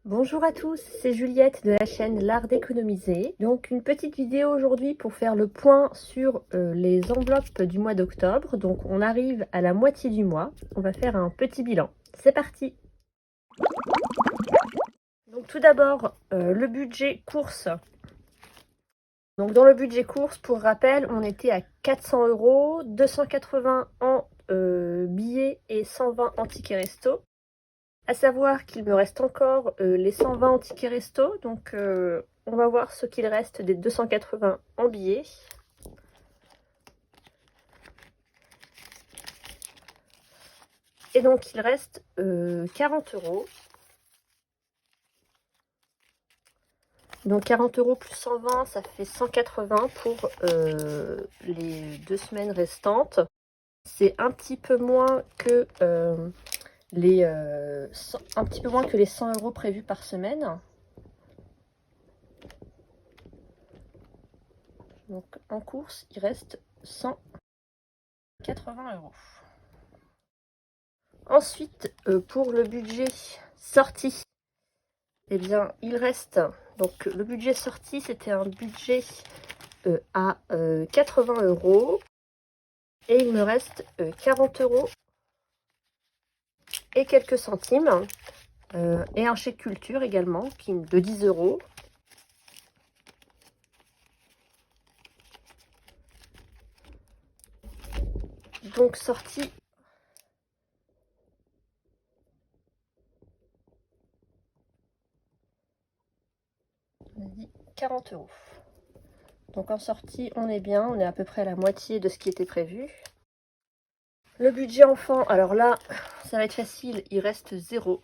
Bonjour à tous, c'est Juliette de la chaîne L'Art d'économiser. Donc une petite vidéo aujourd'hui pour faire le point sur les enveloppes du mois d'octobre. Donc on arrive à la moitié du mois, on va faire un petit bilan. C'est parti! Donc tout d'abord, le budget course. Donc dans le budget course, pour rappel, on était à 400 €, 280 en billets et 120 en tickets resto. À savoir qu'il me reste encore les 120 en tickets resto, donc on va voir ce qu'il reste des 280 en billets. Et donc il reste 40 €. Donc 40 € plus 120, ça fait 180 pour les 2 semaines restantes. C'est un petit peu moins que les 100 € prévus par semaine. Donc en course, il reste 180 €. Ensuite, pour le budget sorti, eh bien, il reste, donc le budget sorti, c'était un budget à 80 € et il me reste 40 € et quelques centimes et un chèque culture également de 10 €. Donc sorti on a dit 40 €. Donc en sortie, on est bien, on est à peu près à la moitié de ce qui était prévu. Le budget enfant, alors là, ça va être facile, il reste 0.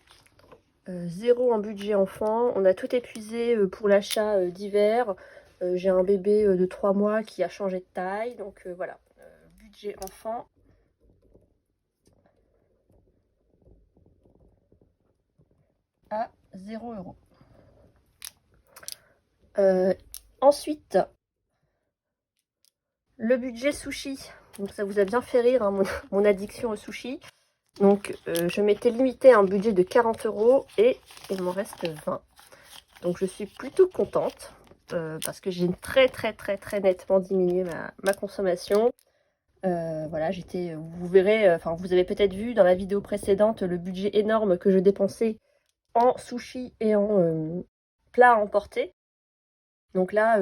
0 en budget enfant. On a tout épuisé pour l'achat d'hiver. J'ai un bébé de 3 mois qui a changé de taille. Donc voilà, budget enfant. À 0 €. Ensuite, le budget sushi. Donc ça vous a bien fait rire, hein, mon addiction au sushi. Donc je m'étais limité à un budget de 40 € et il m'en reste 20. Donc je suis plutôt contente parce que j'ai très nettement diminué ma consommation. Voilà, vous verrez, enfin vous avez peut-être vu dans la vidéo précédente le budget énorme que je dépensais en sushi et en plats à emporter. Donc là,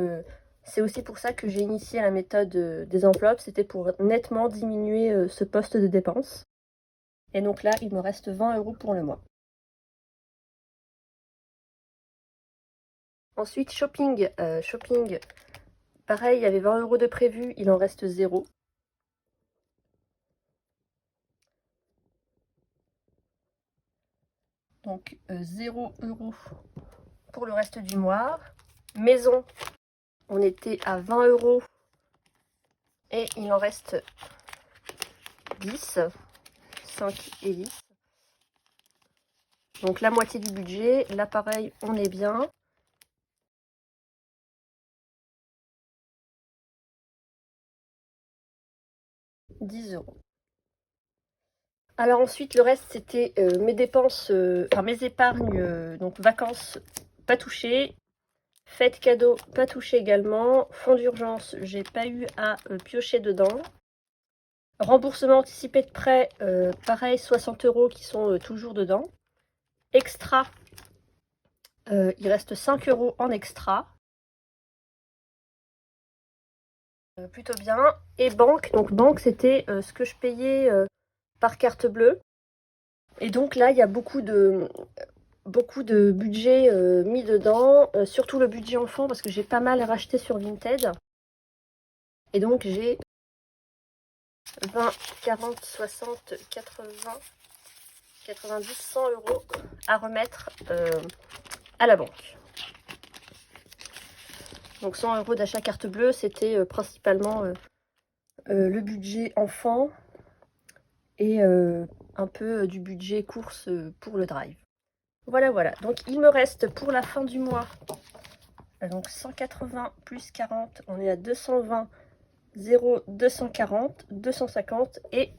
c'est aussi pour ça que j'ai initié la méthode des enveloppes, c'était pour nettement diminuer ce poste de dépense. Et donc là, il me reste 20 € pour le mois. Ensuite, shopping. Pareil, il y avait 20 € de prévu, il en reste 0. Donc 0 € pour le reste du mois. Maison, on était à 20 € et il en reste 10, 5 et 10. Donc la moitié du budget. Là pareil, on est bien. « 10 €. Alors ensuite, le reste, c'était mes dépenses, enfin mes épargnes, donc vacances, pas touchées. Fête cadeau, pas touché également. Fonds d'urgence, j'ai pas eu à piocher dedans. Remboursement anticipé de prêt, pareil, 60 € qui sont toujours dedans. Extra, il reste 5 € en extra. Plutôt bien. Et banque, donc banque, c'était ce que je payais par carte bleue. Et donc là, il y a beaucoup de budget mis dedans, surtout le budget enfant parce que j'ai pas mal racheté sur Vinted. Et donc j'ai 20, 40, 60, 80, 90, 100 € à remettre à la banque. Donc 100 € d'achat carte bleue, c'était principalement le budget enfant et un peu du budget course pour le drive. Voilà, voilà. Donc il me reste pour la fin du mois, donc 180 plus 40, on est à 220, 0, 240, 250 et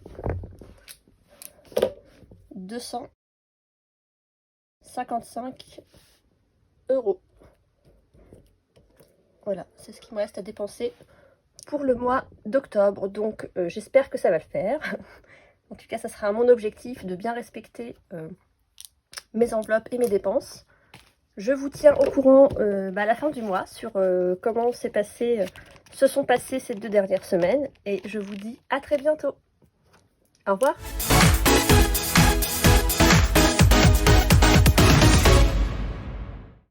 255 €. Voilà, c'est ce qui me reste à dépenser pour le mois d'octobre. Donc j'espère que ça va le faire. En tout cas, ça sera mon objectif de bien respecter mes enveloppes et mes dépenses. Je vous tiens au courant à la fin du mois sur comment se sont passées ces 2 dernières semaines. Et je vous dis à très bientôt. Au revoir.